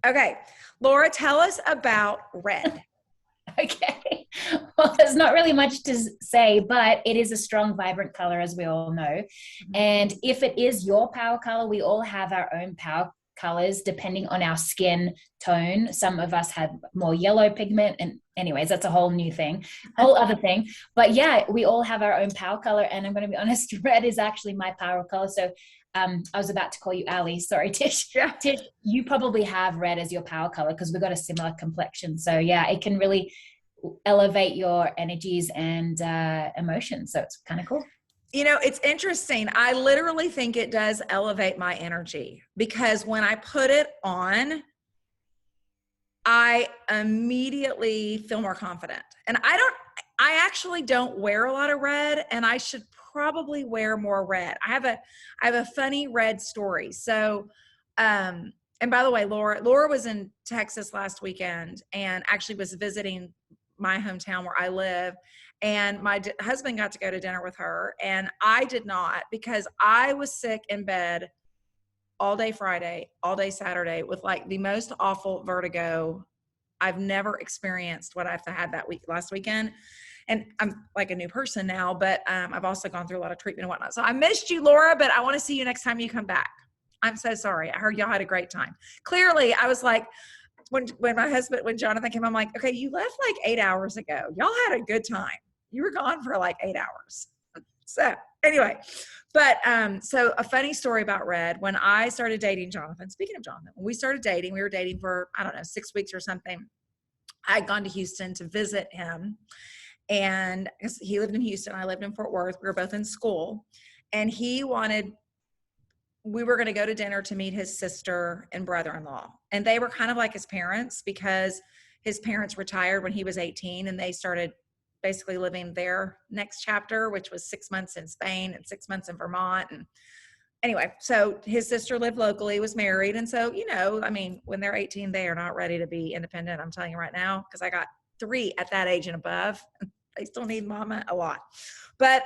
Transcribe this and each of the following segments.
Okay. Laura, tell us about red. Okay. Well, there's not really much to say, but it is a strong, vibrant color, as we all know. Mhm. And if it is your power color, we all have our own power colors depending on our skin tone. Some of us have more yellow pigment. And, anyways, that's a whole new thing, whole other thing. But yeah, we all have our own power color. And I'm going to be honest, red is actually my power color. So I was about to call you Ali. Sorry, Tish. Yeah. Tish, you probably have red as your power color because we've got a similar complexion. So yeah, it can really elevate your energies and emotions. So it's kind of cool. You know, it's interesting. I literally think it does elevate my energy because when I put it on, I immediately feel more confident. And I actually don't wear a lot of red, and I should probably wear more red. I have a funny red story. So, and by the way, Laura was in Texas last weekend and actually was visiting my hometown where I live. And my husband got to go to dinner with her, and I did not because I was sick in bed all day Friday, all day Saturday with like the most awful vertigo. I've never experienced what I've had last weekend. And I'm like a new person now, but I've also gone through a lot of treatment and whatnot. So I missed you, Laura, but I want to see you next time you come back. I'm so sorry. I heard y'all had a great time. Clearly, I was like, when Jonathan came, I'm like, okay, you left like 8 hours ago. Y'all had a good time. You were gone for like 8 hours. So anyway, but so a funny story about red. When I started dating Jonathan, speaking of Jonathan, when we started dating, we were dating for, I don't know, 6 weeks or something. I'd gone to Houston to visit him, and he lived in Houston. I lived in Fort Worth. We were both in school, and we were going to go to dinner to meet his sister and brother-in-law. And they were kind of like his parents because his parents retired when he was 18, and they started basically living their next chapter, which was 6 months in Spain and 6 months in Vermont. And anyway, so his sister lived locally, was married. And so, you know, I mean, when they're 18, they are not ready to be independent. I'm telling you right now, because I got 3 at that age and above. They still need mama a lot. But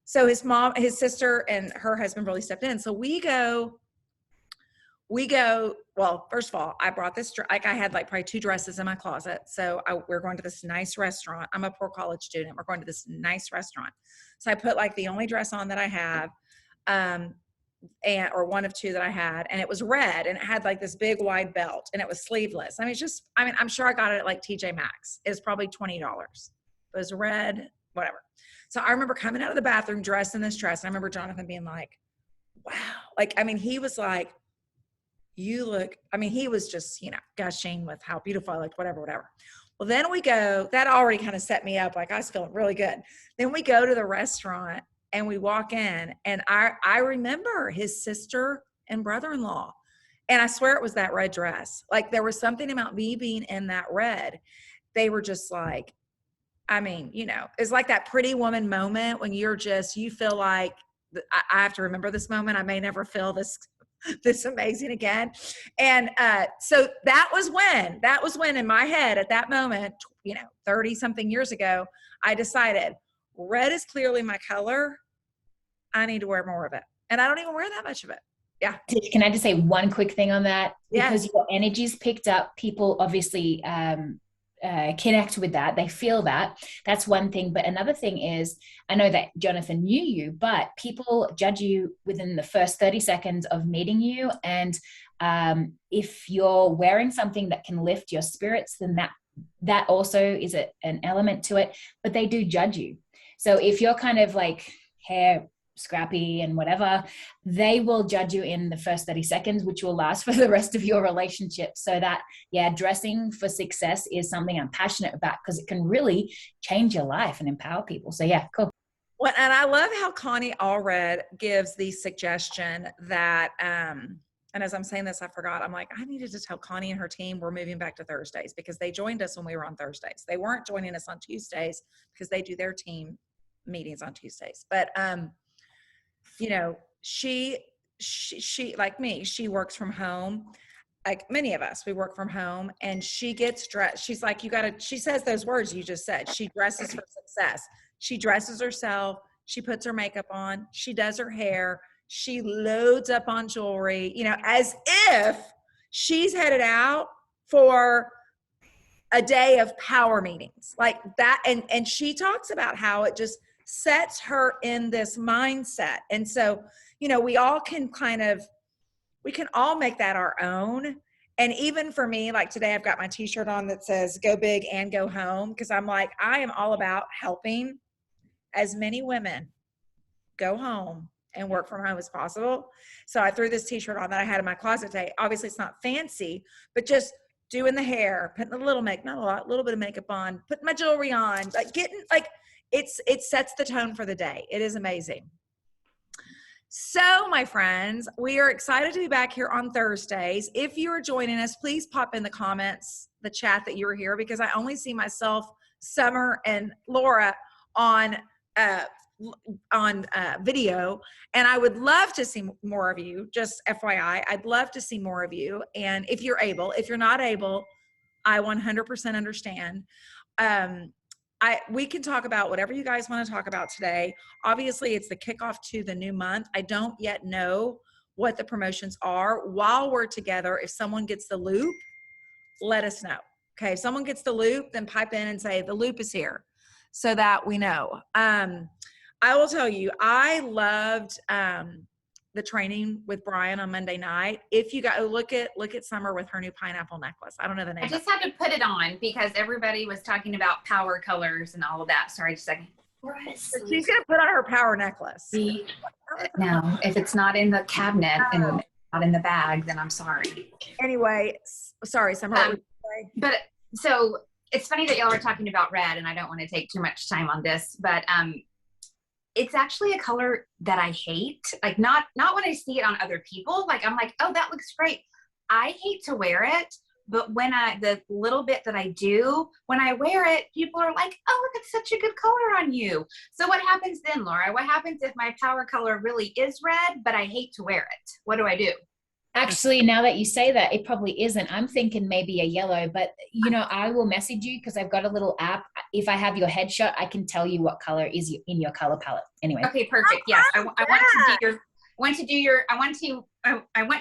so his sister and her husband really stepped in. So we go, well, first of all, I brought this, like I had like probably 2 dresses in my closet. So we're going to this nice restaurant. I'm a poor college student. We're going to this nice restaurant. So I put like the only dress on that I have, or one of 2 that I had, and it was red, and it had like this big wide belt, and it was sleeveless. I mean, I'm sure I got it at like TJ Maxx. It was probably $20. It was red, whatever. So I remember coming out of the bathroom dressed in this dress, and I remember Jonathan being like, wow. Like, I mean, he was like, you look, I mean, he was just, you know, gushing with how beautiful I looked, whatever. Well, then we go, that already kind of set me up. Like I was feeling really good. Then we go to the restaurant and we walk in, and I remember his sister and brother-in-law. And I swear it was that red dress. Like there was something about me being in that red. They were just like, I mean, you know, it's like that Pretty Woman moment when you feel like, I have to remember this moment. I may never feel this amazing again. And so that was when in my head at that moment, you know, 30 something years ago, I decided red is clearly my color. I need to wear more of it. And I don't even wear that much of it. Yeah. Can I just say one quick thing on that? Yes. Because your energy's picked up, people obviously connect with that. They feel that. That's one thing. But another thing is, I know that Jonathan knew you, but people judge you within the first 30 seconds of meeting you. And if you're wearing something that can lift your spirits, then that also is an element to it. But they do judge you. So if you're kind of like hair scrappy and whatever, they will judge you in the first 30 seconds, which will last for the rest of your relationship. So that, yeah, dressing for success is something I'm passionate about because it can really change your life and empower people. So yeah, cool. Well, and I love how Connie Allred gives the suggestion that, and as I'm saying this, I forgot, I'm like, I needed to tell Connie and her team we're moving back to Thursdays because they joined us when we were on Thursdays. They weren't joining us on Tuesdays because they do their team meetings on Tuesdays. But, you know, she like me, she works from home. Like many of us, we work from home, and she gets dressed. She's like, she says those words you just said. She dresses for success. She dresses herself. She puts her makeup on. She does her hair. She loads up on jewelry, you know, as if she's headed out for a day of power meetings like that. And she talks about how it just sets her in this mindset. And so, you know, we all can we can all make that our own. And even for me, like today, I've got my t-shirt on that says go big and go home. Because I'm like, I am all about helping as many women go home and work from home as possible. So I threw this t-shirt on that I had in my closet today. Obviously it's not fancy, but just doing the hair, putting a little makeup, not a lot, a little bit of makeup on, putting my jewelry on, like getting like, it sets the tone for the day. It is amazing. So, my friends, we are excited to be back here on Thursdays. If you are joining us, please pop in the comments, the chat that you're here, because I only see myself, Summer, and Laura on video, and I would love to see more of you. Just FYI, I'd love to see more of you. And if you're able, if you're not able, I 100% understand. We can talk about whatever you guys want to talk about today. Obviously, it's the kickoff to the new month. I don't yet know what the promotions are. While we're together, if someone gets the loop, let us know. Okay, if someone gets the loop, then pipe in and say the loop is here so that we know. I will tell you, I loved the training with Brian on Monday night. If you got look at Summer with her new pineapple necklace. I don't know the name. I just had to put it on because everybody was talking about power colors and all of that. Sorry, just a second. She's gonna put on her power necklace. No, if it's not in the cabinet and not in the bag, then I'm sorry. Anyway, sorry, Summer. But so it's funny that y'all are talking about red, and I don't want to take too much time on this, but it's actually a color that I hate. Like not when I see it on other people. Like I'm like, oh, that looks great. I hate to wear it, but when the little bit that I do, when I wear it, people are like, oh, look, it's such a good color on you. So what happens then, Laura? What happens if my power color really is red, but I hate to wear it? What do I do? Actually, now that you say that, it probably isn't. I'm thinking maybe a yellow, but you know, I will message you because I've got a little app. If I have your headshot, I can tell you what color is in your color palette. Anyway. Okay, perfect. Yes, I want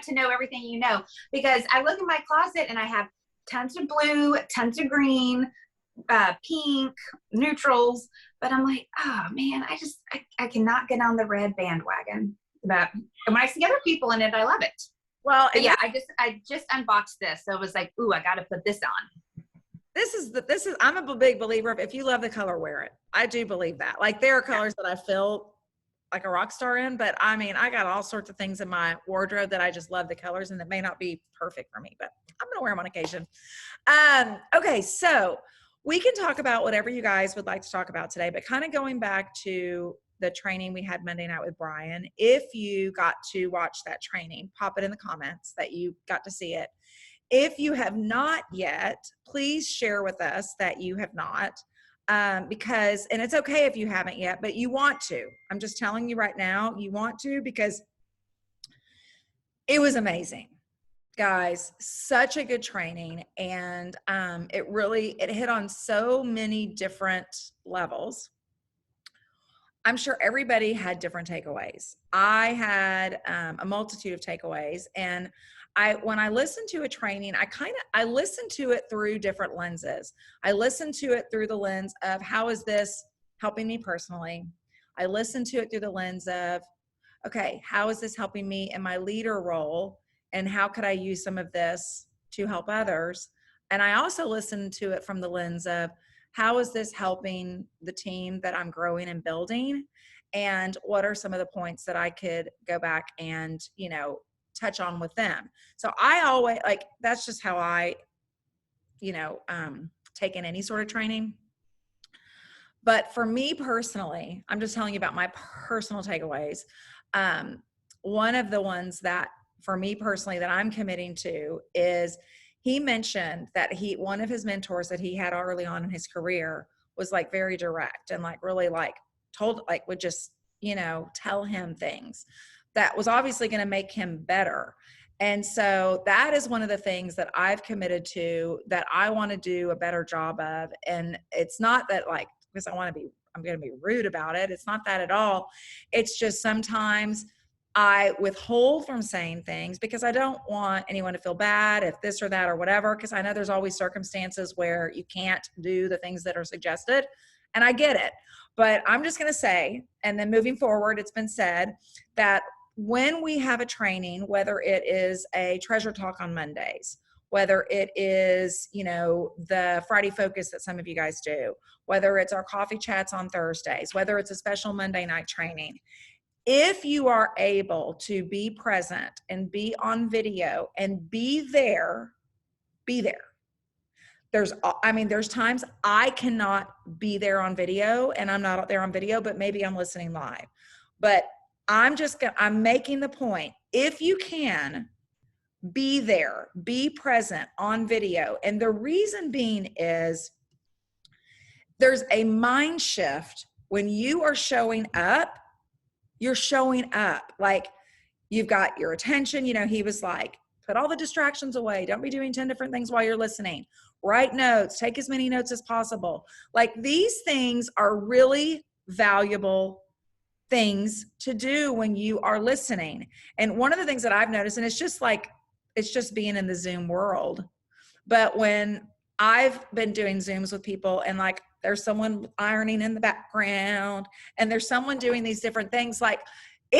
to know everything you know, because I look in my closet and I have tons of blue, tons of green, pink, neutrals, but I'm like, oh man, I cannot get on the red bandwagon. But when I see other people in it, I love it. Well, yeah, I just unboxed this, so it was like, ooh, I got to put this on. This is. I'm a big believer of if you love the color, wear it. I do believe that. Like there are colors that I feel like a rock star in, but I mean, I got all sorts of things in my wardrobe that I just love the colors, and that may not be perfect for me, but I'm gonna wear them on occasion. Okay, so we can talk about whatever you guys would like to talk about today, but kind of going back to the training we had Monday night with Brian. If you got to watch that training, pop it in the comments that you got to see it. If you have not yet, please share with us that you have not, because, and it's okay if you haven't yet, but you want to. I'm just telling you right now, you want to, because it was amazing. Guys, such a good training. And it hit on so many different levels. I'm sure everybody had different takeaways. I had a multitude of takeaways, and when I listen to a training, I listen to it through different lenses. I listen to it through the lens of how is this helping me personally? I listen to it through the lens of, okay, how is this helping me in my leader role? And how could I use some of this to help others? And I also listen to it from the lens of, how is this helping the team that I'm growing and building? And what are some of the points that I could go back and, touch on with them? So I always, like, that's just how I, take in any sort of training. But for me personally, I'm just telling you about my personal takeaways. One of the ones that for me personally that I'm committing to is, he mentioned that one of his mentors that he had early on in his career was like very direct and like really like would just, tell him things that was obviously going to make him better. And so that is one of the things that I've committed to, that I want to do a better job of. And it's not that like, because I'm going to be rude about it. It's not that at all. It's just sometimes I withhold from saying things because I don't want anyone to feel bad if this or that or whatever, because I know there's always circumstances where you can't do the things that are suggested, and I get it. But I'm just going to say, and then moving forward, it's been said that when we have a training, whether it is a treasure talk on Mondays, whether it is, you know, the Friday focus that some of you guys do, whether it's our coffee chats on Thursdays, whether it's a special Monday night training, if you are able to be present and be on video and be there, be there. There's times I cannot be there on video and I'm not there on video, but maybe I'm listening live. But I'm making the point, if you can, be there, be present on video. And the reason being is there's a mind shift when you are showing up. You're showing up like you've got your attention. You know, he was like, put all the distractions away. Don't be doing 10 different things while you're listening. Write notes, take as many notes as possible. Like, these things are really valuable things to do when you are listening. And one of the things that I've noticed, and it's just being in the Zoom world, but when I've been doing Zooms with people and like there's someone ironing in the background and there's someone doing these different things, like I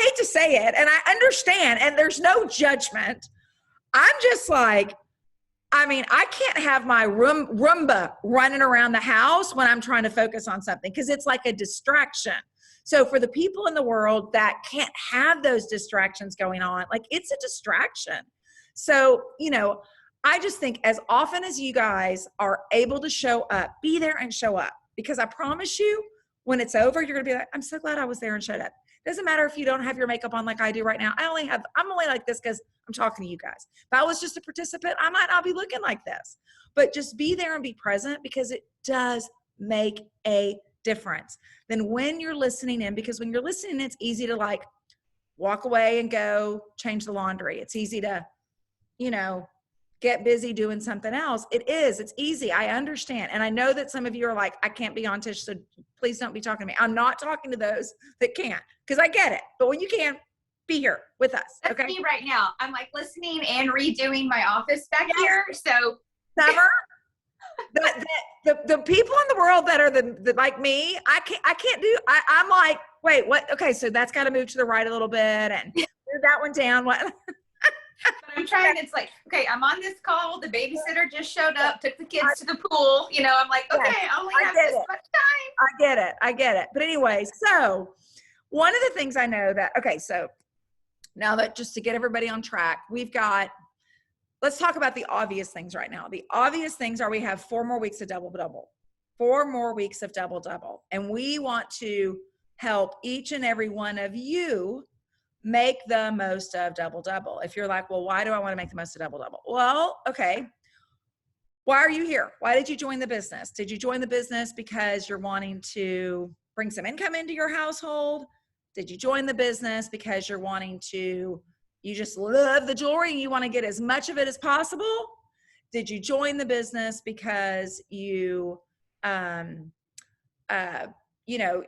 hate to say it, and I understand, and there's no judgment. I'm just like, I can't have my Roomba running around the house when I'm trying to focus on something because it's like a distraction. So for the people in the world that can't have those distractions going on, like, it's a distraction. So, you know, I just think as often as you guys are able to show up, be there and show up, because I promise you when it's over, you're going to be like, I'm so glad I was there and showed up. Doesn't matter if you don't have your makeup on like I do right now. I'm only like this because I'm talking to you guys. If I was just a participant, I might not be looking like this, but just be there and be present, because it does make a difference. Then when you're listening in, because when you're listening, it's easy to like walk away and go change the laundry. It's easy to, you know, get busy doing something else. It's easy. I understand. And I know that some of you are like, I can't be on Tish, so please don't be talking to me. I'm not talking to those that can't, because I get it. But when you can, be here with us. That's okay? me right now. I'm like listening and redoing my office back here. So Summer, the people in the world that are the like me, I'm like, wait, what? Okay, so that's got to move to the right a little bit and move that one down. What? But I'm trying, it's like, okay, I'm on this call. The babysitter just showed up, took the kids to the pool. You know, I'm like, okay, I only have this much time. I get it. But anyway, so one of the things I know that, okay, so now that just to get everybody on track, let's talk about the obvious things right now. The obvious things are we have 4 more weeks of double-double. 4 more weeks of double-double. And we want to help each and every one of you make the most of double-double. If you're like, well, why do I want to make the most of double-double? Well, okay. Why are you here? Why did you join the business? Did you join the business because you're wanting to bring some income into your household? Did you join the business because you're wanting to, you just love the jewelry and you want to get as much of it as possible? Did you join the business because you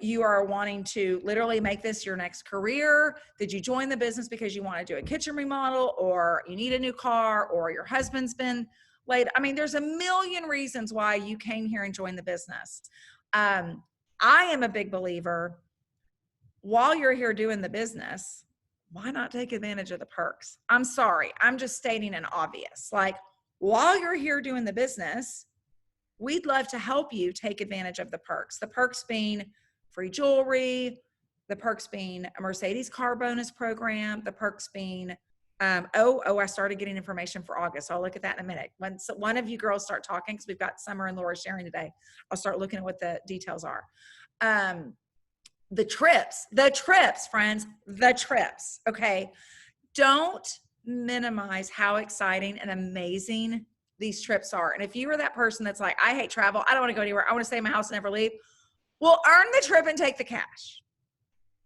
you are wanting to literally make this your next career? Did you join the business because you want to do a kitchen remodel, or you need a new car, or your husband's been late? I mean, there's a million reasons why you came here and joined the business. I am a big believer, while you're here doing the business, why not take advantage of the perks? I'm sorry, I'm just stating an obvious. Like, while you're here doing the business, we'd love to help you take advantage of the perks. The perks being free jewelry, the perks being a Mercedes car bonus program, the perks being, I started getting information for August. So I'll look at that in a minute. When one of you girls start talking, because we've got Summer and Laura sharing today, I'll start looking at what the details are. The trips, friends, the trips, okay? Don't minimize how exciting and amazing these trips are. And if you are that person that's like, I hate travel, I don't want to go anywhere, I want to stay in my house and never leave, well, earn the trip and take the cash.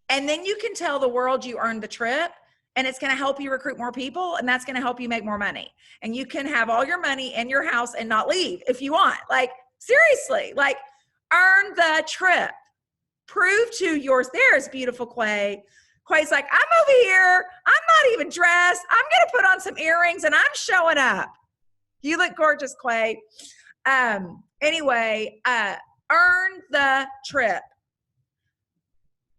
And then you can tell the world you earned the trip, and it's going to help you recruit more people, and that's going to help you make more money. And you can have all your money in your house and not leave if you want. Like, seriously, like, earn the trip. Prove to yours, there's beautiful Quay. Quay's like, I'm over here. I'm not even dressed. I'm going to put on some earrings and I'm showing up. You look gorgeous, Quay. Anyway, earn the trip.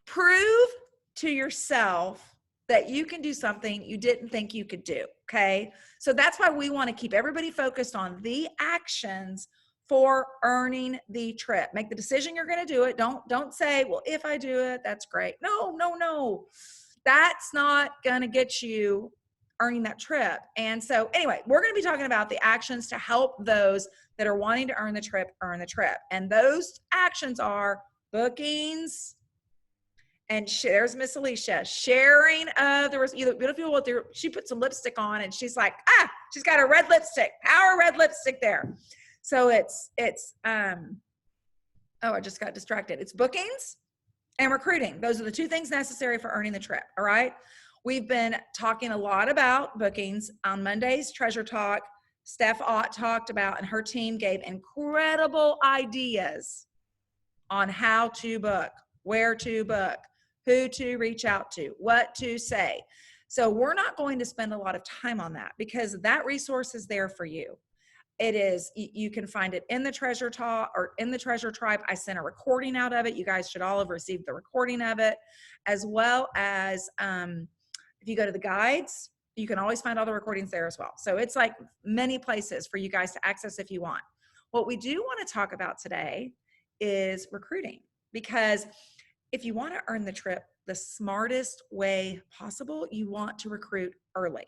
Prove to yourself that you can do something you didn't think you could do. Okay. So that's why we want to keep everybody focused on the actions for earning the trip. Make the decision you're going to do it. Don't say, well, if I do it, that's great. No. That's not going to get you earning that trip. And so anyway, we're going to be talking about the actions to help those that are wanting to earn the trip. And those actions are bookings. And there's Miss Alicia, sharing of the beautiful. She put some lipstick on and she's like, she's got a red lipstick, power red lipstick there. So it's I just got distracted. It's bookings and recruiting. Those are the two things necessary for earning the trip. All right. We've been talking a lot about bookings on Monday's Treasure Talk. Steph Ott talked about, and her team gave incredible ideas on how to book, where to book, who to reach out to, what to say. So we're not going to spend a lot of time on that because that resource is there for you. It is, you can find it in the Treasure Talk or in the Treasure Tribe. I sent a recording out of it. You guys should all have received the recording of it, as well as if you go to the guides, you can always find all the recordings there as well. So it's like many places for you guys to access if you want. What we do want to talk about today is recruiting, because if you want to earn the trip the smartest way possible, you want to recruit early.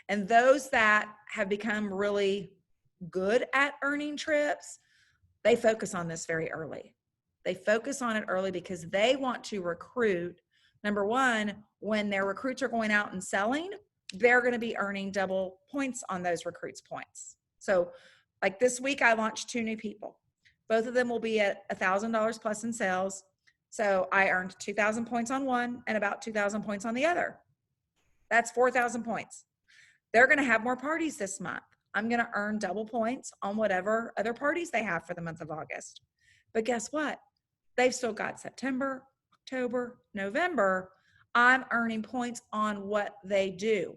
And those that have become really good at earning trips, they focus on this very early. They focus on it early because they want to recruit. Number one, when their recruits are going out and selling, they're going to be earning double points on those recruits' points. So like this week, I launched 2 new people. Both of them will be at $1,000 plus in sales. So I earned 2,000 points on one and about 2,000 points on the other. That's 4,000 points. They're going to have more parties this month. I'm going to earn double points on whatever other parties they have for the month of August. But guess what? They've still got September, October, November. I'm earning points on what they do.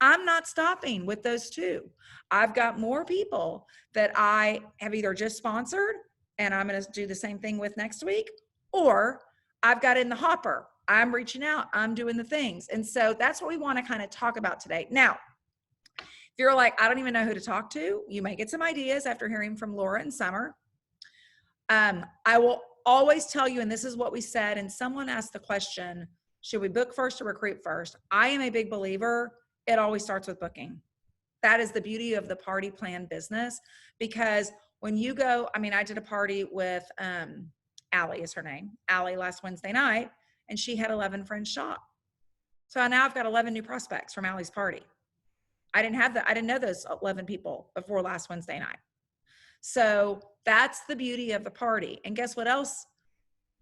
I'm not stopping with those 2. I've got more people that I have either just sponsored and I'm going to do the same thing with next week, or I've got in the hopper. I'm reaching out. I'm doing the things. And so that's what we want to kind of talk about today. Now, if you're like, I don't even know who to talk to, you may get some ideas after hearing from Laura and Summer. I will always tell you, and this is what we said, and someone asked the question, should we book first or recruit first? I am a big believer. It always starts with booking. That is the beauty of the party plan business, because when you go, I did a party with Allie is her name, Allie, last Wednesday night, and she had 11 friends shop. So now I've got 11 new prospects from Allie's party. I didn't know those 11 people before last Wednesday night. So that's the beauty of the party. And guess what else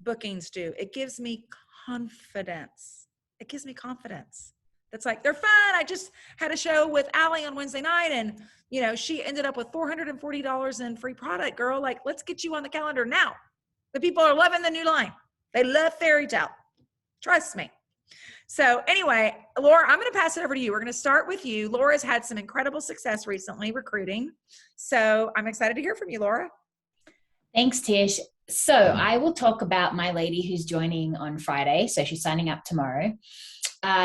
bookings do? It gives me confidence. It gives me confidence. That's like, they're fun. I just had a show with Allie on Wednesday night and, she ended up with $440 in free product, girl. Like, let's get you on the calendar now. The people are loving the new line. They love Fairy Tale. Trust me. So anyway, Laura, I'm going to pass it over to you. We're going to start with you. Laura's had some incredible success recently recruiting. So I'm excited to hear from you, Laura. Thanks, Tish. So I will talk about my lady who's joining on Friday. So she's signing up tomorrow.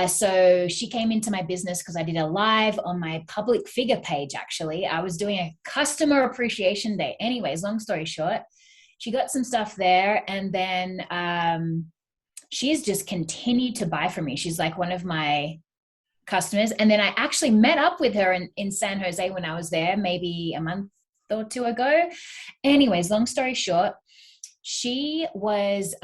So she came into my business because I did a live on my public figure page, actually. I was doing a customer appreciation day. Anyways, long story short, she got some stuff there. And then she's just continued to buy from me. She's like one of my customers. And then I actually met up with her in San Jose when I was there, maybe a month or 2 ago. Anyways, long story short, she was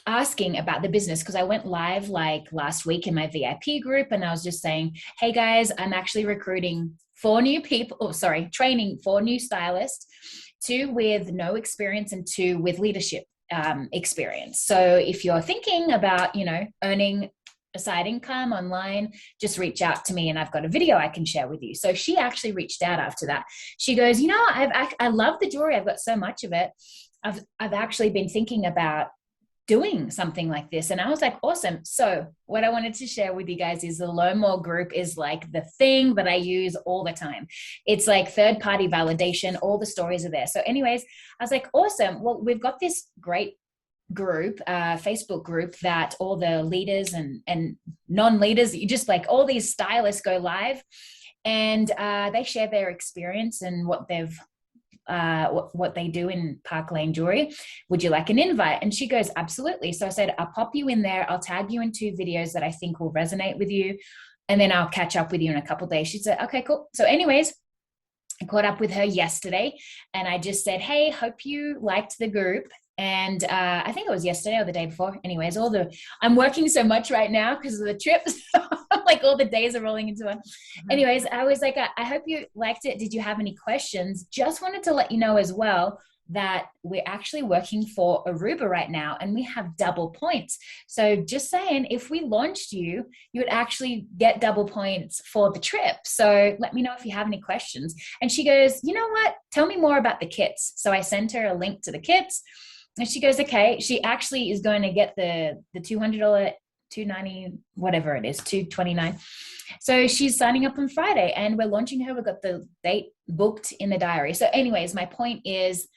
asking about the business because I went live like last week in my VIP group, and I was just saying, hey guys, I'm actually recruiting 4 new people, training 4 new stylists, 2 with no experience and 2 with leadership experience. So if you're thinking about, earning a side income online, just reach out to me and I've got a video I can share with you. So she actually reached out after that. She goes, I love the jewelry. I've got so much of it. I've actually been thinking about doing something like this. And I was like, awesome. So what I wanted to share with you guys is the Learn More group is like the thing that I use all the time. It's like third party validation. All the stories are there. So anyways, I was like, awesome. Well, we've got this great group, Facebook group that all the leaders and non-leaders, you just like all these stylists go live, and they share their experience and what they've what they do in Park Lane Jewelry. Would you like an invite? And she goes, absolutely. So I said, I'll pop you in there. I'll tag you in 2 videos that I think will resonate with you. And then I'll catch up with you in a couple of days. She said, okay, cool. So anyways, I caught up with her yesterday and I just said, hey, hope you liked the group. And I think it was yesterday or the day before. Anyways, I'm working so much right now because of the trips. Like all the days are rolling into one. Anyways, I was like, I hope you liked it. Did you have any questions? Just wanted to let you know as well that we're actually working for Aruba right now and we have double points. So just saying, if we launched you, you would actually get double points for the trip. So let me know if you have any questions. And she goes, you know what? Tell me more about the kits. So I sent her a link to the kits. And she goes, okay, she actually is going to get the $200, $290, whatever it is, $229. So she's signing up on Friday and we're launching her. We've got the date booked in the diary. So anyways, my point is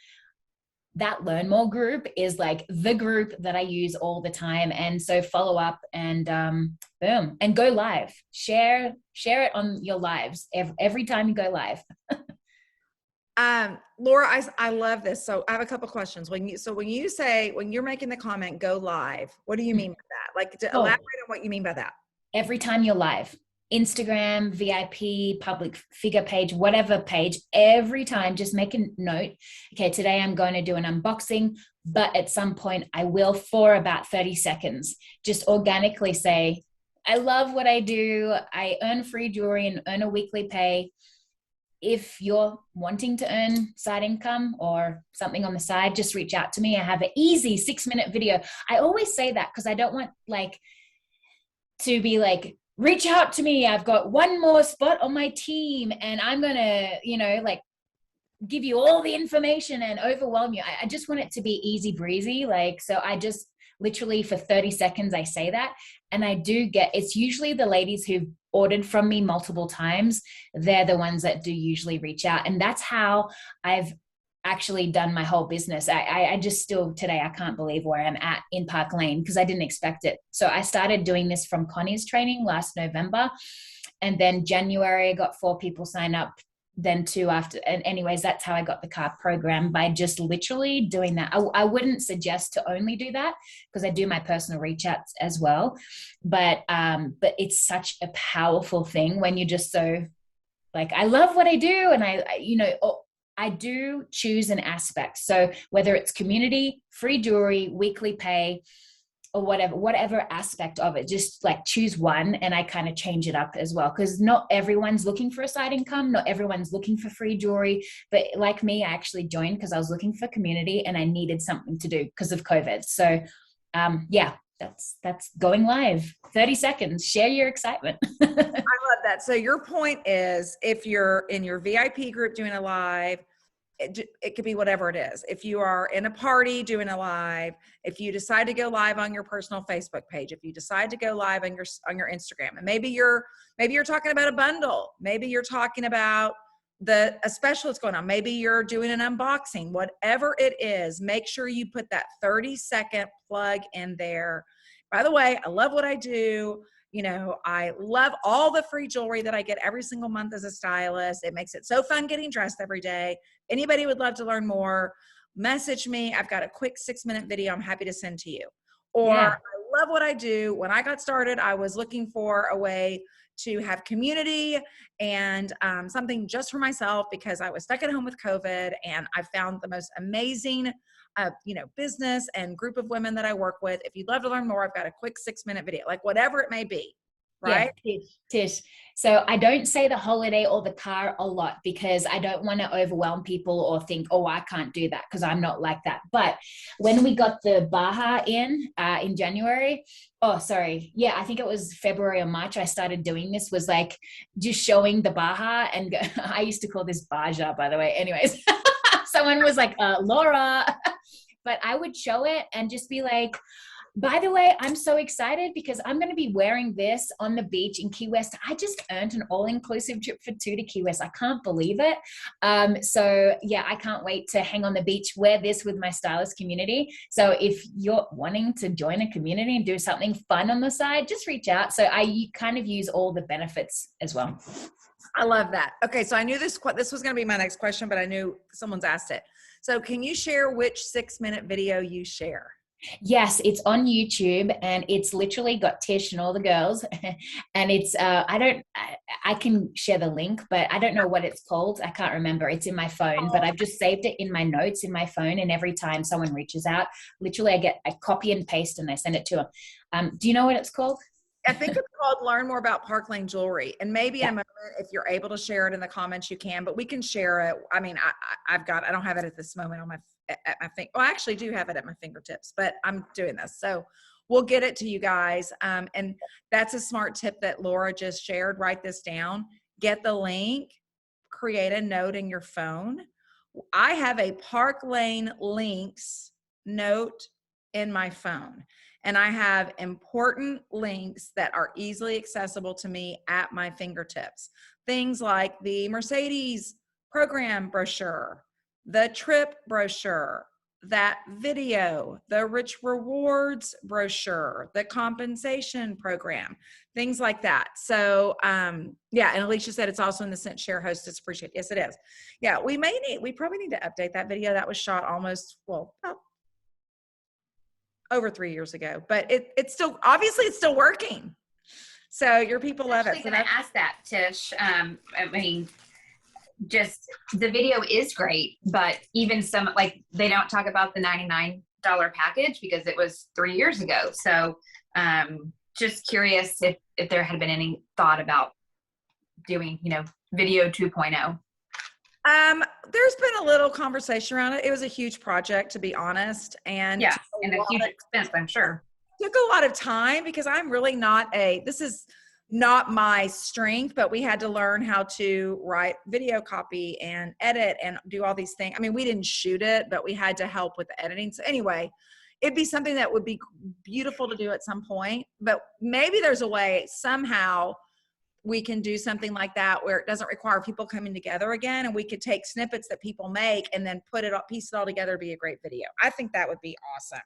that Learn More group is like the group that I use all the time. And so follow up and boom, and go live. Share it on your lives every time you go live. Laura, I love this. So I have a couple questions. When you're making the comment, go live, what do you mean by that? Like to elaborate on what you mean by that. Every time you're live, Instagram, VIP, public figure page, whatever page, every time just make a note. Okay, today I'm going to do an unboxing, but at some point I will, for about 30 seconds, just organically say, I love what I do. I earn free jewelry and earn a weekly pay. If you're wanting to earn side income or something on the side, just reach out to me. I have an easy 6-minute video. I always say that because I don't want like to be like, reach out to me. I've got one more spot on my team and I'm going to, like give you all the information and overwhelm you. I just want it to be easy breezy. Like, so I just literally for 30 seconds, I say that. And I do get, it's usually the ladies who've ordered from me multiple times. They're the ones that do usually reach out. And that's how I've actually done my whole business. I just still today, I can't believe where I'm at in Park Lane because I didn't expect it. So I started doing this from Connie's training last November. And then January, I got 4 people sign up, then 2 after. And anyways, that's how I got the CAR program, by just literally doing that. I wouldn't suggest to only do that because I do my personal reach outs as well. But it's such a powerful thing when you're just so like, I love what I do. And I do choose an aspect. So whether it's community, free jewelry, weekly pay, or whatever aspect of it, just like choose one. And I kind of change it up as well. Cause not everyone's looking for a side income. Not everyone's looking for free jewelry, but like me, I actually joined because I was looking for community and I needed something to do because of COVID. So yeah, that's going live. 30 seconds, share your excitement. I love that. So your point is, if you're in your VIP group doing a live, it could be whatever it is. If you are in a party doing a live, if you decide to go live on your personal Facebook page, if you decide to go live on your Instagram, and maybe you're talking about a bundle, maybe you're talking about a special that's going on, maybe you're doing an unboxing, whatever it is, make sure you put that 30-second plug in there. By the way, I love what I do. I love all the free jewelry that I get every single month as a stylist. It makes it so fun getting dressed every day. Anybody would love to learn more, message me. I've got a quick 6-minute video I'm happy to send to you. Or yeah. I love what I do. When I got started, I was looking for a way to have community and something just for myself because I was stuck at home with COVID, and I found the most amazing business and group of women that I work with. If you'd love to learn more, I've got a quick 6-minute video, like whatever it may be. Right. Yeah, Tish. So I don't say the holiday or the car a lot because I don't want to overwhelm people or think, oh, I can't do that because I'm not like that. But when we got the Baja in January, I think it was February or March, I started doing this, was like just showing the Baja, and I used to call this Baja, by the way. Anyways, someone was like, Laura. but I would show it and just be like, by the way, I'm so excited because I'm going to be wearing this on the beach in Key West. I just earned an all-inclusive trip for 2 to Key West. I can't believe it. So yeah, I can't wait to hang on the beach, wear this with my stylist community. So if you're wanting to join a community and do something fun on the side, just reach out. So I kind of use all the benefits as well. I love that. Okay, so I knew this was going to be my next question, but I knew someone's asked it. So can you share which 6-minute video you share? Yes, it's on YouTube, and it's literally got Tish and all the girls. And it's I can share the link, but I don't know what it's called. I can't remember. It's in my phone, but I've just saved it in my notes in my phone. And every time someone reaches out, literally I copy and paste and I send it to them. Do you know what it's called? I think it's called Learn More About Park Lane Jewelry. And maybe in a moment, if you're able to share it in the comments, you can, but we can share it. I mean, I don't have it at this moment on my well, I actually do have it at my fingertips, but I'm doing this. So we'll get it to you guys. And that's a smart tip that Laura just shared. Write this down, get the link, create a note in your phone. I have a Park Lane links note in my phone. And I have important links that are easily accessible to me at my fingertips. Things like the Mercedes program brochure, the trip brochure, that video, the Rich Rewards brochure, the compensation program, things like that. So yeah, and Alicia said it's also in the Scent Share Hostess Appreciate. Yes, it is. Yeah, we probably need to update that video. That was shot almost, well, over 3 years ago, but it's still, obviously it's still working. So your people love it. I'm going to ask that, Tish. I mean, just the video is great, but even some, like, they don't talk about the $99 package because it was 3 years ago. So just curious if there had been any thought about doing, video 2.0. There's been a little conversation around it. It was a huge project, to be honest. And yeah, and a huge expense, I'm sure. Took a lot of time because I'm really this is not my strength, but we had to learn how to write video copy and edit and do all these things. I mean, we didn't shoot it, but we had to help with the editing. So anyway, it'd be something that would be beautiful to do at some point, but maybe there's a way somehow we can do something like that where it doesn't require people coming together again, and we could take snippets that people make and then piece it all together to be a great video. I think that would be awesome.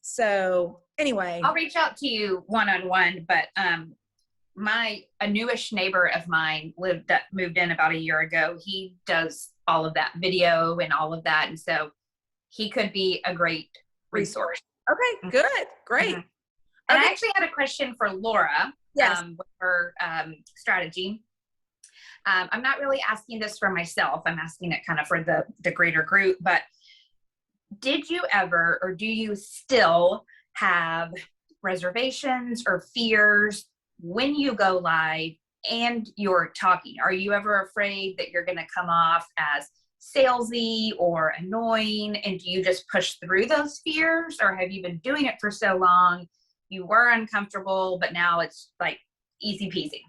So anyway, I'll reach out to you one-on-one, but a newish neighbor of mine moved in about a year ago. He does all of that video and all of that, and so he could be a great resource. Okay, good, great. Mm-hmm. And I actually had a question for Laura. Yes. With her strategy. I'm not really asking this for myself. I'm asking it kind of for the greater group, but did you ever, or do you still have reservations or fears when you go live and you're talking? Are you ever afraid that you're going to come off as salesy or annoying? And do you just push through those fears, or have you been doing it for so long you were uncomfortable, but now it's like easy peasy?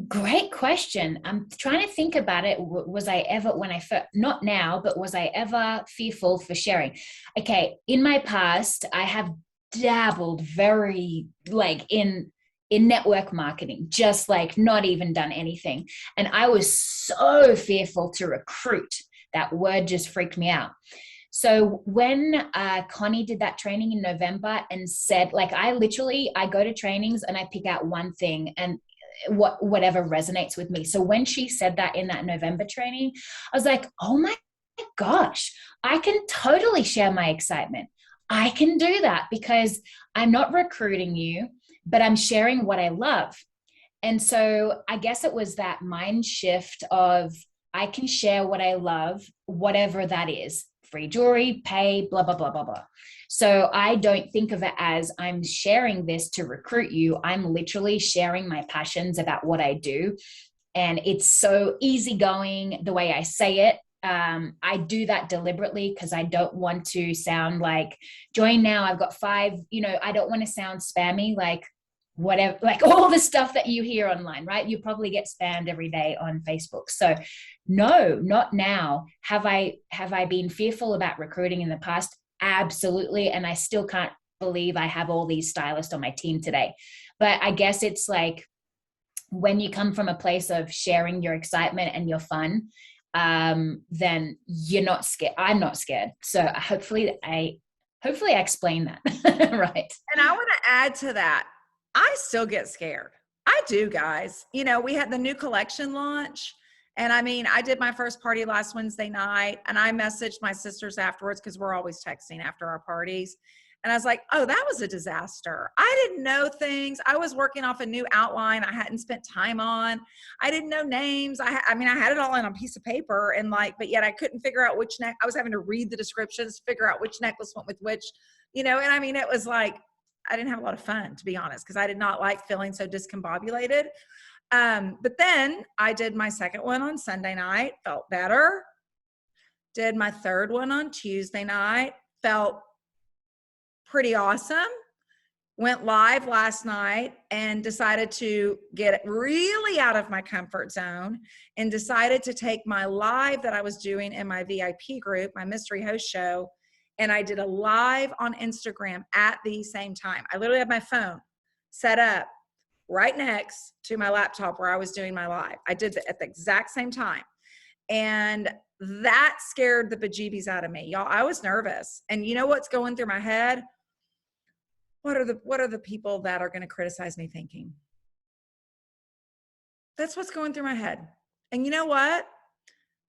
Great question. I'm trying to think about it. Was I ever, not now, but was I ever fearful for sharing? Okay. In my past, I have dabbled very in network marketing, just not even done anything. And I was so fearful to recruit. That word just freaked me out. So when Connie did that training in November and said, I go to trainings and I pick out one thing and whatever resonates with me. So when she said that in that November training, I was like, oh my gosh, I can totally share my excitement. I can do that because I'm not recruiting you, but I'm sharing what I love. And so I guess it was that mind shift of I can share what I love, whatever that is. Free jewelry, pay, blah, blah, blah, blah, blah. So I don't think of it as I'm sharing this to recruit you. I'm literally sharing my passions about what I do. And it's so easygoing the way I say it. I do that deliberately because I don't want to sound like join now. I've got 5, I don't want to sound spammy. whatever, like all the stuff that you hear online, right? You probably get spammed every day on Facebook. So no, not now. Have I been fearful about recruiting in the past? Absolutely. And I still can't believe I have all these stylists on my team today. But I guess it's like when you come from a place of sharing your excitement and your fun, then you're not scared. I'm not scared. So hopefully I explain that. Right. And I want to add to that. I still get scared. I do, guys. You know, we had the new collection launch. And I mean, I did my first party last Wednesday night, and I messaged my sisters afterwards because we're always texting after our parties. And I was like, oh, that was a disaster. I didn't know things. I was working off a new outline I hadn't spent time on. I didn't know names. I mean, I had it all on a piece of paper, and like, but yet I couldn't figure out which neck. I was having to read the descriptions, figure out which necklace went with which, you know, and I mean, it was like, I didn't have a lot of fun, to be honest, because I did not like feeling so discombobulated. But then I did my second one on Sunday night, felt better. Did my third one on Tuesday night, felt pretty awesome. Went live last night and decided to get really out of my comfort zone and decided to take my live that I was doing in my VIP group, my mystery host show, and I did a live on Instagram at the same time. I literally had my phone set up right next to my laptop where I was doing my live. I did it at the exact same time. And that scared the bejeebies out of me. Y'all, I was nervous. And you know what's going through my head? What are the people that are going to criticize me thinking? That's what's going through my head. And you know what?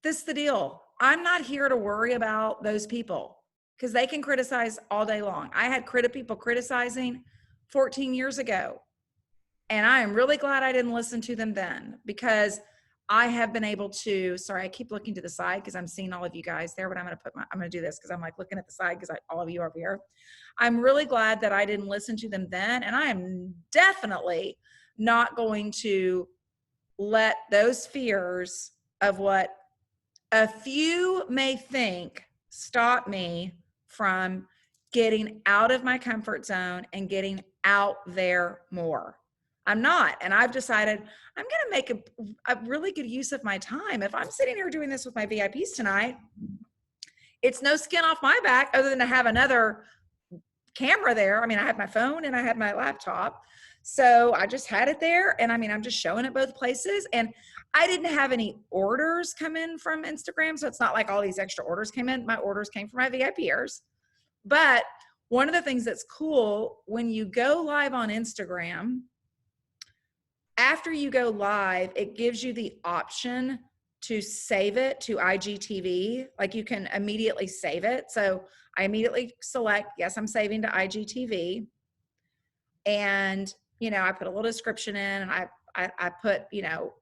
This is the deal. I'm not here to worry about those people because they can criticize all day long. I had people criticizing 14 years ago. And I am really glad I didn't listen to them then, because I have been able to, sorry, I keep looking to the side because I'm seeing all of you guys there, but I'm going to do this because I'm like looking at the side because all of you are over here. I'm really glad that I didn't listen to them then. And I am definitely not going to let those fears of what a few may think stop me from getting out of my comfort zone and getting out there more. I'm not. And I've decided I'm going to make a really good use of my time. If I'm sitting here doing this with my VIPs tonight, it's no skin off my back other than to have another camera there. I mean, I had my phone and I had my laptop. So I just had it there. And I mean, I'm just showing it both places. And I didn't have any orders come in from Instagram. So it's not like all these extra orders came in. My orders came from my VIPers. But one of the things that's cool when you go live on Instagram, after you go live, it gives you the option to save it to IGTV. Like you can immediately save it. So I immediately select, yes, I'm saving to IGTV. And, you know, I put a little description in and I put, you know,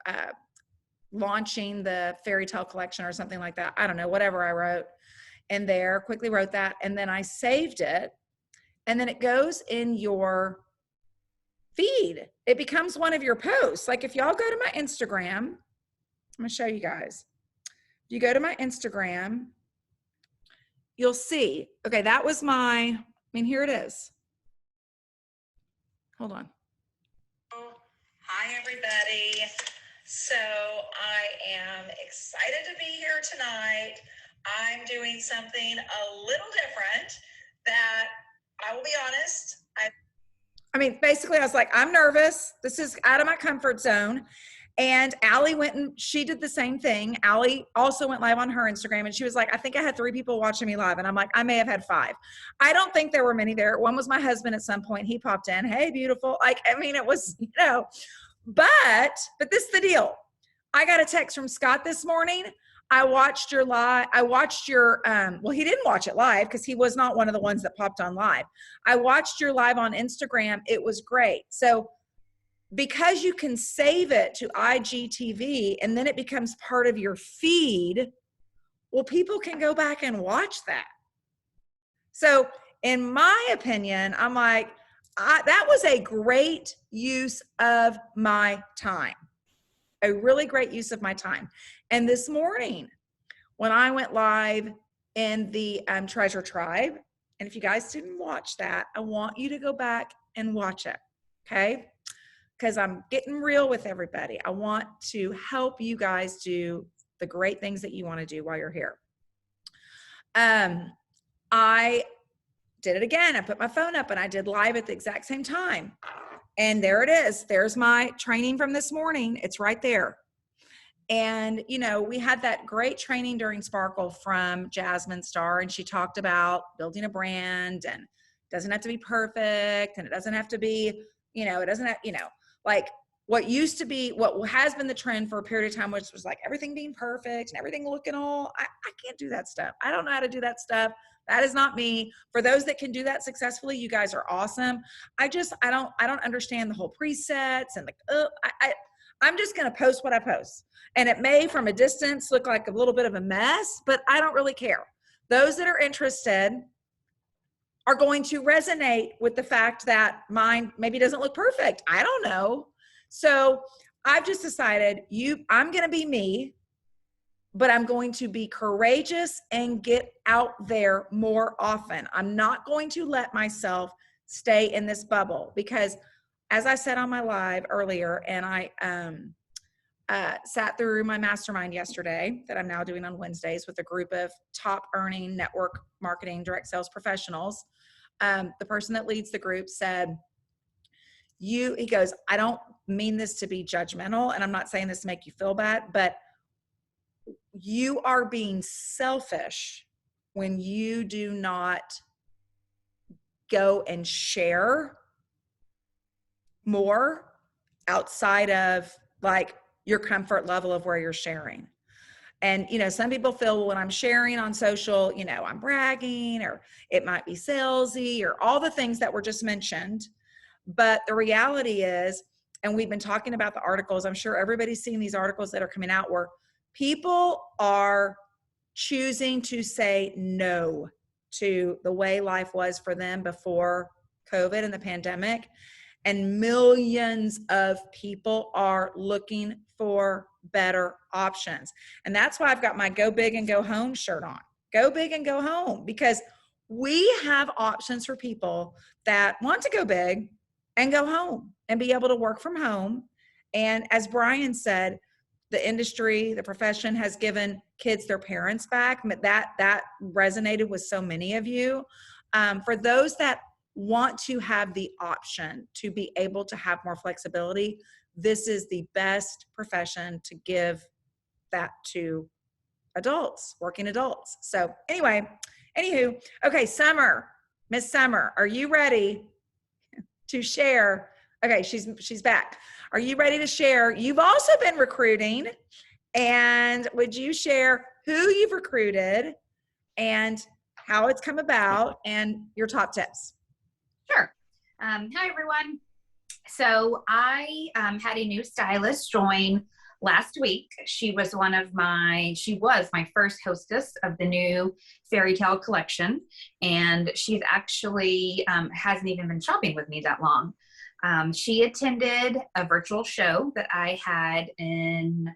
launching the fairy tale collection or something like that. I don't know, whatever I wrote in there, quickly wrote that. And then I saved it. And then it goes in your feed. It becomes one of your posts. Like if y'all go to my Instagram, I'm going to show you guys. If you go to my Instagram, you'll see, okay, that was here it is. Hold on. Hi, everybody. So I am excited to be here tonight. I'm doing something a little different that I will be honest, I mean, basically I was like, I'm nervous. This is out of my comfort zone. And Allie went and she did the same thing. Allie also went live on her Instagram and she was like, I think I had 3 people watching me live. And I'm like, I may have had 5. I don't think there were many there. One was my husband at some point. He popped in. Hey, beautiful. Like, I mean, it was, you know, but this is the deal. I got a text from Scott this morning. I watched your live. I watched your, well, he didn't watch it live because he was not one of the ones that popped on live. I watched your live on Instagram. It was great. So because you can save it to IGTV and then it becomes part of your feed, well, people can go back and watch that. So in my opinion, I'm like, that was a great use of my time. A really great use of my time. And this morning, when I went live in the Treasure Tribe, and if you guys didn't watch that, I want you to go back and watch it, okay? because I'm getting real with everybody. I want to help you guys do the great things that you want to do while you're here. I did it again. I put my phone up and I did live at the exact same time. And there it is. There's my training from this morning. It's right there. And, you know, we had that great training during Sparkle from Jasmine Star, and she talked about building a brand, and it doesn't have to be perfect, and it doesn't have to be, you know, it doesn't have, you know, like what used to be, what has been the trend for a period of time, which was like everything being perfect and everything looking all, I can't do that stuff. I don't know how to do that stuff. That is not me. For those that can do that successfully, you guys are awesome. I don't understand the whole presets and I'm just going to post what I post. And it may from a distance look like a little bit of a mess, but I don't really care. Those that are interested are going to resonate with the fact that mine maybe doesn't look perfect. I don't know. So I've just decided I'm going to be me, but I'm going to be courageous and get out there more often. I'm not going to let myself stay in this bubble because, as I said on my live earlier, and I sat through my mastermind yesterday that I'm now doing on Wednesdays with a group of top earning network marketing direct sales professionals. The person that leads the group said, he goes, I don't mean this to be judgmental, and I'm not saying this to make you feel bad, but you are being selfish when you do not go and share more outside of like your comfort level of where you're sharing. And, you know, some people feel, well, when I'm sharing on social, you know, I'm bragging, or it might be salesy, or all the things that were just mentioned. But the reality is, and we've been talking about the articles, I'm sure everybody's seen these articles that are coming out where people are choosing to say no to the way life was for them before COVID and the pandemic. And millions of people are looking for better options. And that's why I've got my Go Big and Go Home shirt on. Go big and go home, because we have options for people that want to go big and go home and be able to work from home. And as Brian said, the industry, the profession has given kids their parents back. That resonated with so many of you. For those that want to have the option to be able to have more flexibility, this is the best profession to give that to adults, working adults. So anyway, okay, Summer, Miss Summer, are you ready to share? Okay, she's back. Are you ready to share? You've also been recruiting, and would you share who you've recruited and how it's come about and your top tips? Sure. Hi, everyone. So I had a new stylist join last week. She was my first hostess of the new Fairy Tale collection. And she's actually hasn't even been shopping with me that long. She attended a virtual show that I had in,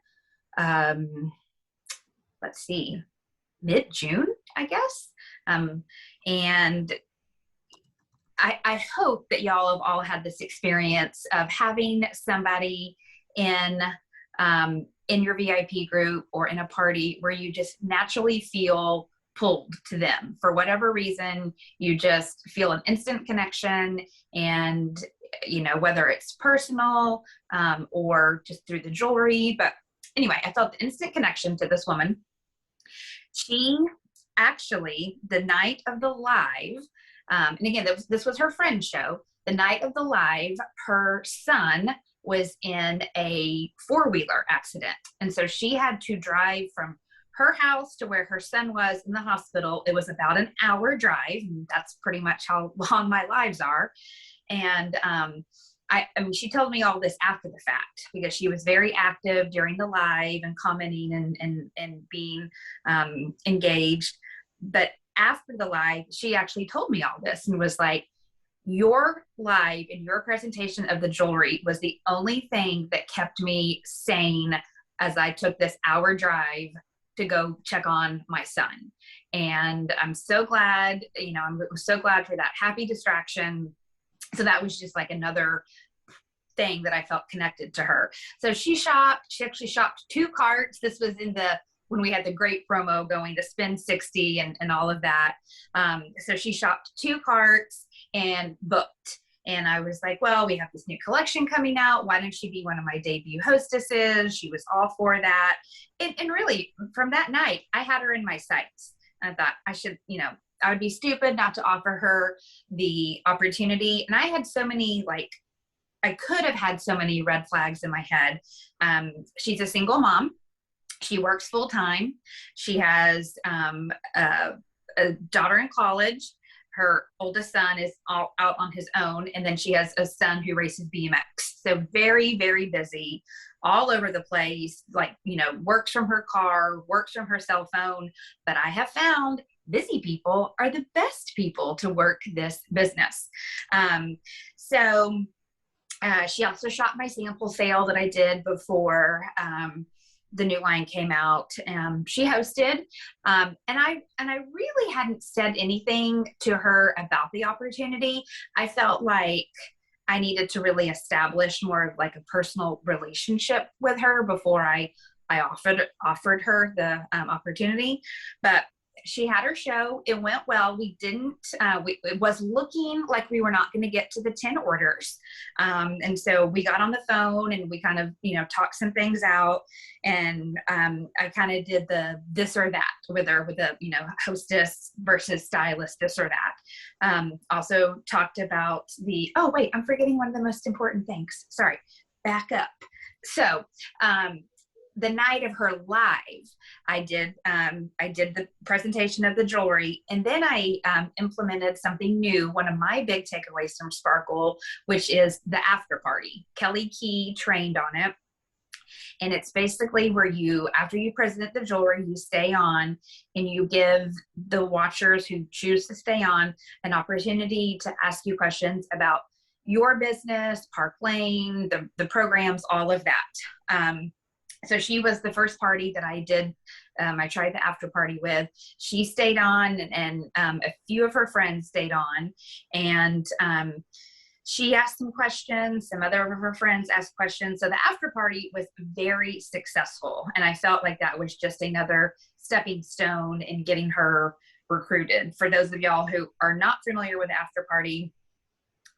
mid-June, I guess. And I hope that y'all have all had this experience of having somebody in your VIP group or in a party where you just naturally feel pulled to them. For whatever reason, you just feel an instant connection, and, you know, whether it's personal or just through the jewelry. But anyway, I felt the instant connection to this woman. She actually, the night of the live, and again, this was her friend's show. The night of the live, her son was in a four-wheeler accident. And so she had to drive from her house to where her son was in the hospital. It was about an hour drive. And that's pretty much how long my lives are. And I mean, she told me all this after the fact, because she was very active during the live and commenting and being engaged. But after the live, she actually told me all this and was like, your live and your presentation of the jewelry was the only thing that kept me sane as I took this hour drive to go check on my son. And I'm so glad, you know, I'm so glad for that happy distraction. So that was just like another thing that I felt connected to her. So she actually shopped 2 carts. This was when we had the great promo going to spend 60 and all of that. So she shopped 2 carts and booked. And I was like, well, we have this new collection coming out. Why don't she be one of my debut hostesses? She was all for that. And really, from that night, I had her in my sights. I thought I should, I would be stupid not to offer her the opportunity. And I had so many, I could have had so many red flags in my head. She's a single mom. She works full time. She has a daughter in college. Her oldest son is all out on his own. And then she has a son who races BMX. So very, very busy, all over the place, works from her car, works from her cell phone. But I have found busy people are the best people to work this business. She also shot my sample sale that I did before the new line came out. She hosted, and I really hadn't said anything to her about the opportunity. I felt like I needed to really establish more of a personal relationship with her before I offered her the opportunity. But she had her show. It went well. We didn't, it was looking like we were not going to get to the 10 orders. And so we got on the phone and we kind of, talked some things out. And I kind of did the this or that with her, with the, hostess versus stylist, this or that. Also talked about oh, wait, I'm forgetting one of the most important things. Sorry, back up. So, the night of her live, I did the presentation of the jewelry, and then I implemented something new. One of my big takeaways from Sparkle, which is the after party. Kelly Key trained on it. And it's basically where after you present the jewelry, you stay on and you give the watchers who choose to stay on an opportunity to ask you questions about your business, Park Lane, the programs, all of that. So she was the first party that I did. I tried the after party with. She stayed on, and a few of her friends stayed on. And she asked some questions. Some other of her friends asked questions. So the after party was very successful. And I felt like that was just another stepping stone in getting her recruited. For those of y'all who are not familiar with the after party,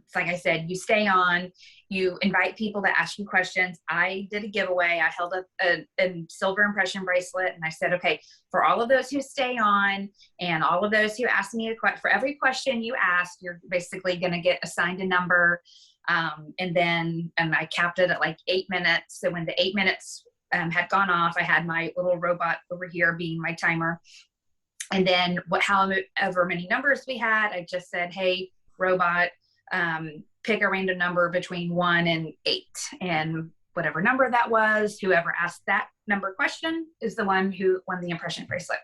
it's like I said, you stay on, you invite people to ask you questions. I did a giveaway. I held up a silver impression bracelet, and I said, okay, for all of those who stay on and all of those who ask me for every question you ask, you're basically going to get assigned a number. And I capped it at 8 minutes. So when the 8 minutes had gone off, I had my little robot over here being my timer. And then however many numbers we had, I just said, hey, robot, pick a random number between 1 and 8, and whatever number that was, whoever asked that number question is the one who won the impression bracelet.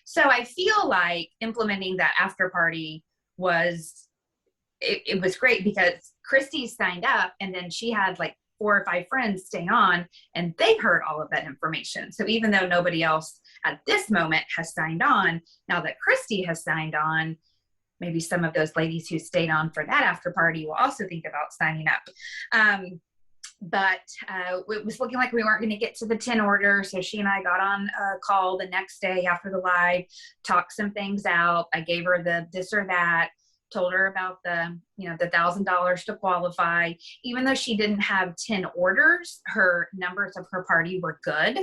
So I feel like implementing that after party was great, because Christy signed up and then she had 4 or 5 friends stay on, and they heard all of that information. So even though nobody else at this moment has signed on, now that Christy has signed on, maybe some of those ladies who stayed on for that after party will also think about signing up. But it was looking like we weren't going to get to the 10 orders. So she and I got on a call the next day after the live, talked some things out. I gave her the this or that, told her about the $1,000 to qualify. Even though she didn't have 10 orders, her numbers of her party were good.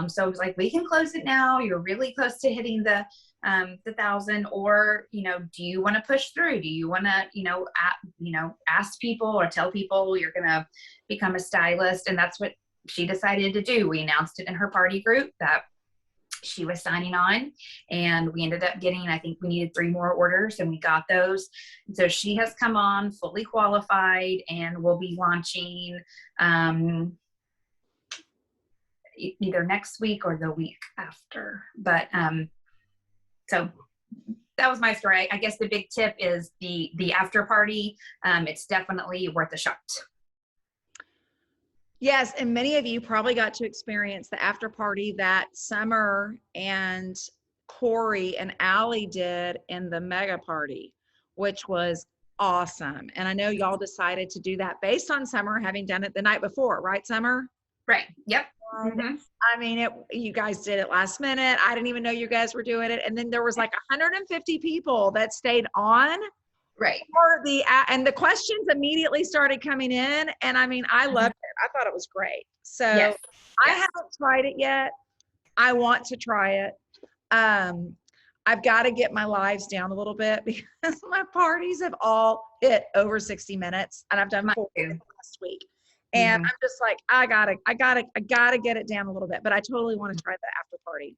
So it was like, we can close it now. You're really close to hitting the 1,000, or, do you want to push through? Do you want to, ask people or tell people you're going to become a stylist? And that's what she decided to do. We announced it in her party group that she was signing on, and we ended up getting, I think we needed 3 more orders, and we got those. So she has come on fully qualified, and we'll be launching either next week or the week after. But so that was my story. I guess the big tip is the after party. It's definitely worth a shot. Yes, and many of you probably got to experience the after party that Summer and Corey and Allie did in the mega party, which was awesome. And I know y'all decided to do that based on Summer having done it the night before, right, Summer? Right. Yep. I mean, you guys did it last minute. I didn't even know you guys were doing it. And then there was like 150 people that stayed on. Right. And the questions immediately started coming in. And I mean, I loved it. I thought it was great. So Yes. I haven't tried it yet. I want to try it. I've got to get my lives down a little bit because my parties have all hit over 60 minutes, and I've done 4 last week. And I'm just like, I gotta get it down a little bit, but I totally want to try the after party.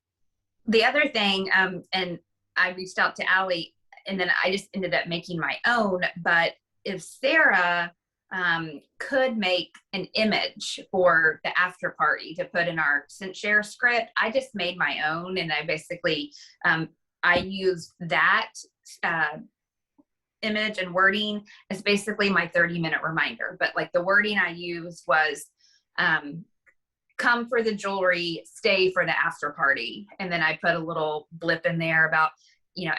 The other thing, and I reached out to Allie, and then I just ended up making my own, but if Sarah could make an image for the after party to put in our ScentShare script, I just made my own, and I basically, I used that image and wording as basically my 30-minute reminder. But like the wording I used was, come for the jewelry, stay for the after party. And then I put a little blip in there about,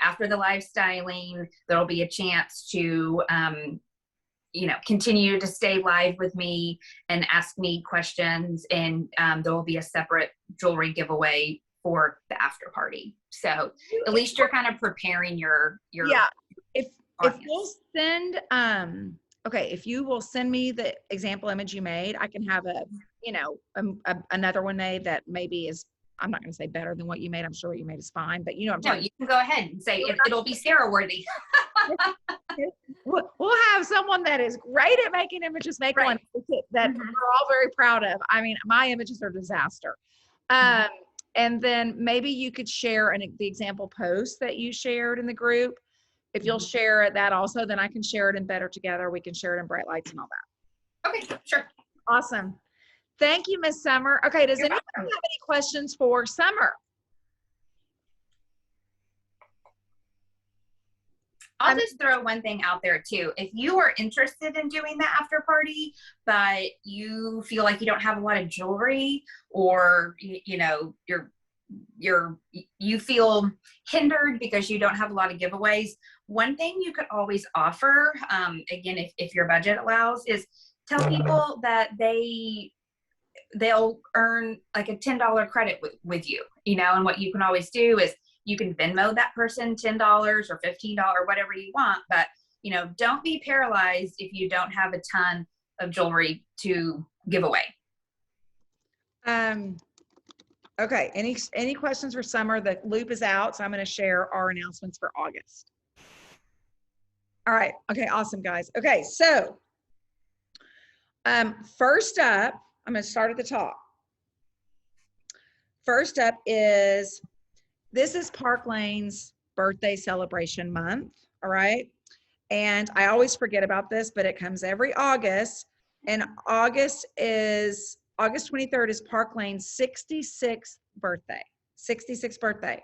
after the live styling, there'll be a chance to, continue to stay live with me and ask me questions. And there will be a separate jewelry giveaway for the after party. So at least you're kind of preparing your If you'll send, if you will send me the example image you made, I can have another one made that maybe is, I'm not going to say better than what you made. I'm sure what you made is fine, but you can go ahead and say it'll be Sarah worthy. We'll have someone that is great at making images, make one that we're all very proud of. I mean, my images are a disaster. And then maybe you could share the example post that you shared in the group. If you'll share that also, then I can share it in Better Together. We can share it in Bright Lights and all that. Okay, sure. Awesome. Thank you, Miss Summer. Okay, does anyone have any questions for Summer? I'll just throw one thing out there too. If you are interested in doing the after party, but you feel like you don't have a lot of jewelry, or you feel hindered because you don't have a lot of giveaways, one thing you could always offer, again, if your budget allows, is tell people that they'll earn like a $10 credit with you, and what you can always do is you can Venmo that person $10 or $15, whatever you want, but don't be paralyzed if you don't have a ton of jewelry to give away. Okay, any questions for Summer? The loop is out, so I'm going to share our announcements for August. All right, okay, awesome, guys. Okay, so first up, I'm going to start at the top. First up is, this is Park Lane's birthday celebration month, all right? And I always forget about this, but it comes every August, and August 23rd is Park Lane's 66th birthday, 66th birthday.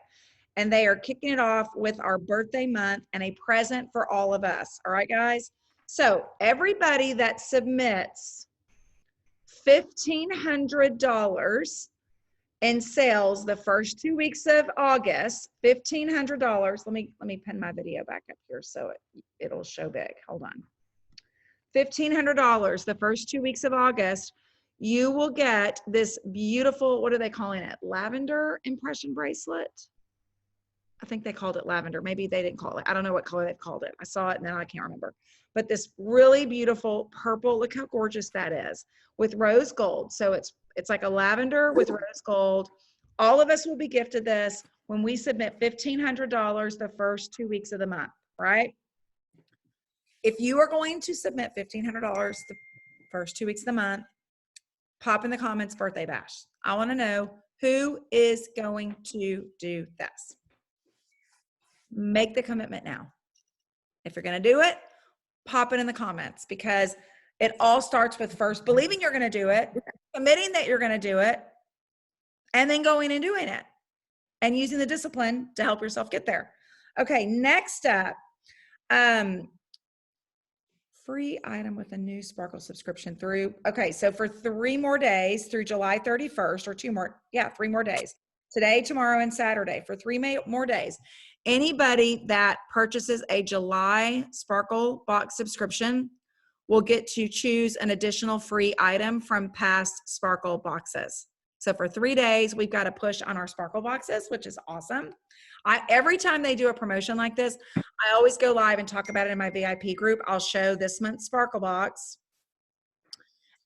And they are kicking it off with our birthday month and a present for all of us, all right, guys? So everybody that submits $1,500 in sales the first 2 weeks of August, $1,500. Let me pin my video back up here so it'll show big. Hold on. $1,500 the first 2 weeks of August, you will get this beautiful, what are they calling it? Lavender impression bracelet. I think they called it lavender. Maybe they didn't call it. I don't know what color they called it. I saw it and now I can't remember. But this really beautiful purple, look how gorgeous that is, with rose gold. So it's like a lavender with rose gold. All of us will be gifted this when we submit $1,500 the first 2 weeks of the month, right? If you are going to submit $1,500 the first 2 weeks of the month, pop in the comments birthday bash. I want to know who is going to do this. Make the commitment now. If you're going to do it, pop it in the comments, because it all starts with first believing you're going to do it, committing that you're going to do it, and then going and doing it and using the discipline to help yourself get there. Okay, next up, free item with a new Sparkle subscription through. Okay, so for 3 more days through July 31st, or 3 more days. Today, tomorrow, and Saturday, for 3 more days. Anybody that purchases a July Sparkle Box subscription will get to choose an additional free item from past Sparkle boxes. So for 3 days, we've got a push on our Sparkle boxes, which is awesome. Every time they do a promotion like this, I always go live and talk about it in my VIP group. I'll show this month's Sparkle box.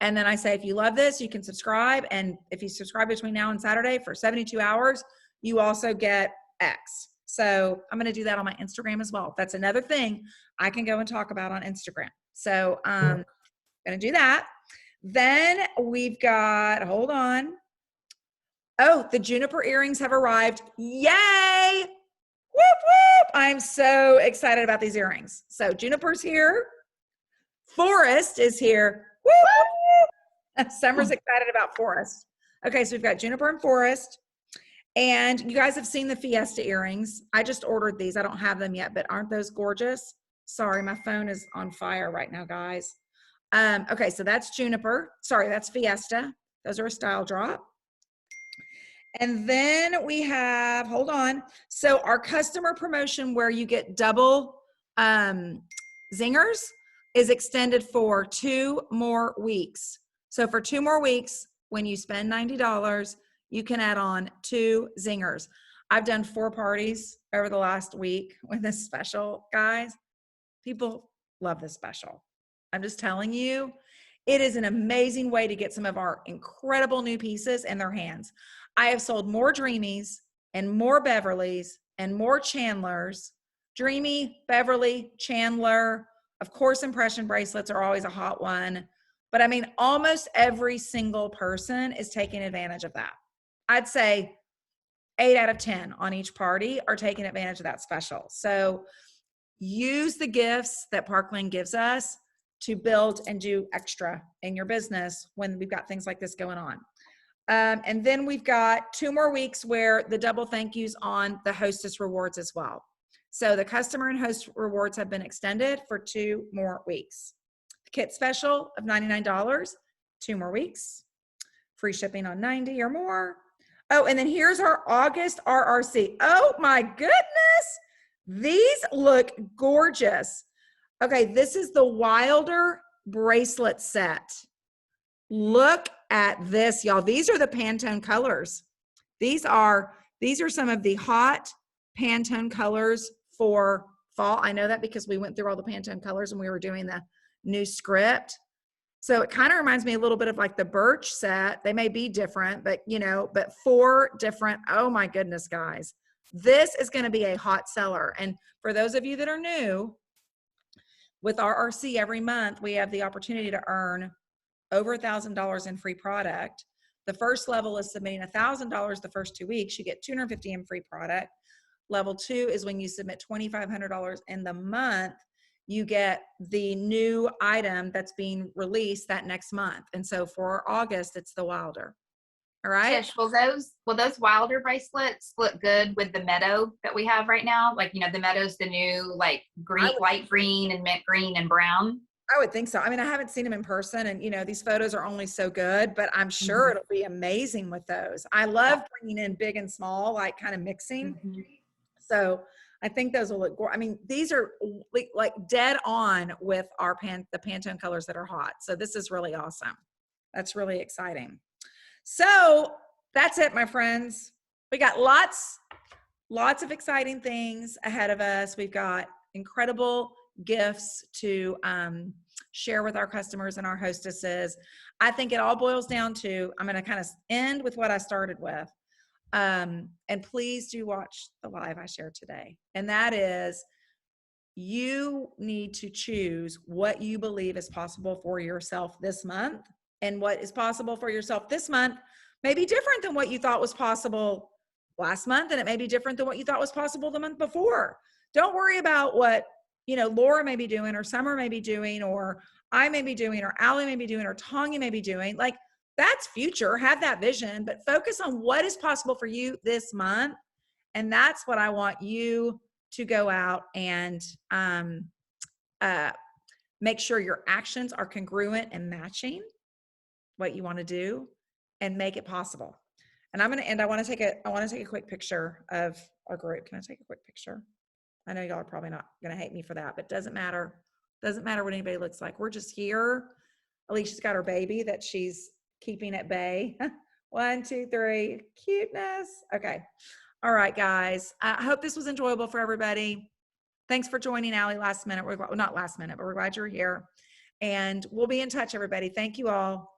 And then I say, if you love this, you can subscribe. And if you subscribe between now and Saturday for 72 hours, you also get X. So I'm going to do that on my Instagram as well. That's another thing I can go and talk about on Instagram. So I'm going to do that. Then we've got, hold on. Oh, the Juniper earrings have arrived. Yay! Whoop, whoop. I'm so excited about these earrings. So Juniper's here. Forest is here. Whoop, whoop. Summer's excited about Forest. Okay, so we've got Juniper and Forest. And you guys have seen the Fiesta earrings. I just ordered these. I don't have them yet, but aren't those gorgeous? Sorry, my phone is on fire right now, guys. Okay, so that's Juniper. Sorry, that's Fiesta. Those are a style drop. And then we have, hold on. So our customer promotion where you get double zingers is extended for 2 more weeks. So for 2 more weeks, when you spend $90, you can add on 2 zingers. I've done 4 parties over the last week with this special, guys. People love this special. I'm just telling you, it is an amazing way to get some of our incredible new pieces in their hands. I have sold more Dreamies and more Beverleys and more Chandlers. Dreamy, Beverly, Chandler. Of course, impression bracelets are always a hot one. But I mean, almost every single person is taking advantage of that. I'd say 8 out of 10 on each party are taking advantage of that special. So use the gifts that Parkland gives us to build and do extra in your business when we've got things like this going on. And then we've got 2 more weeks where the double thank yous on the Hostess rewards as well. So the customer and host rewards have been extended for 2 more weeks. The kit special of $99, 2 more weeks. Free shipping on 90 or more. Oh, and then here's our August RRC. Oh my goodness. These look gorgeous. Okay, this is the Wilder bracelet set. Look at this, y'all. These are the Pantone colors. These are some of the hot Pantone colors for fall. I know that because we went through all the Pantone colors when we were doing the new script. So it kind of reminds me a little bit of like the Birch set. They may be different, but you know, but 4 different, oh my goodness, guys. This is going to be a hot seller. And for those of you that are new, with our RC every month, we have the opportunity to earn over $1,000 in free product. The first level is submitting $1,000 the first 2 weeks. You get $250 in free product. Level 2 is when you submit $2,500 in the month, you get the new item that's being released that next month. And so for August, it's the Wilder. All right. Tish, will those Wilder bracelets look good with the Meadow that we have right now? Like, you know, the Meadow's the new like green, light green and mint green and brown. I would think so. I mean, I haven't seen them in person and, you know, these photos are only so good, but I'm sure it'll be amazing with those. I love bringing in big and small, like kind of mixing. So I think those will look, I mean, these are like dead on with our the Pantone colors that are hot. So this is really awesome. That's really exciting. So that's it, my friends. We got lots of exciting things ahead of us. We've got incredible gifts to share with our customers and our hostesses. I think it all boils down to, I'm going to kind of end with what I started with. And please do watch the live I shared today. And that is, you need to choose what you believe is possible for yourself this month. And what is possible for yourself this month may be different than what you thought was possible last month. And it may be different than what you thought was possible the month before. Don't worry about what, you know, Laura may be doing, or Summer may be doing, or I may be doing, or Allie may be doing, or Tanya may be doing. Like, that's future. Have that vision, but focus on what is possible for you this month. And that's what I want you to go out and make sure your actions are congruent and matching what you want to do, and make it possible. And I'm going to end. I want to take a quick picture of our group. Can I take a quick picture? I know y'all are probably not going to hate me for that, but doesn't matter. Doesn't matter what anybody looks like. We're just here. Alicia's got her baby that she's keeping at bay. 1, 2, 3. Cuteness. Okay. All right, guys. I hope this was enjoyable for everybody. Thanks for joining Allie last minute. We're not last minute, but we're glad you're here. And we'll be in touch, everybody. Thank you all.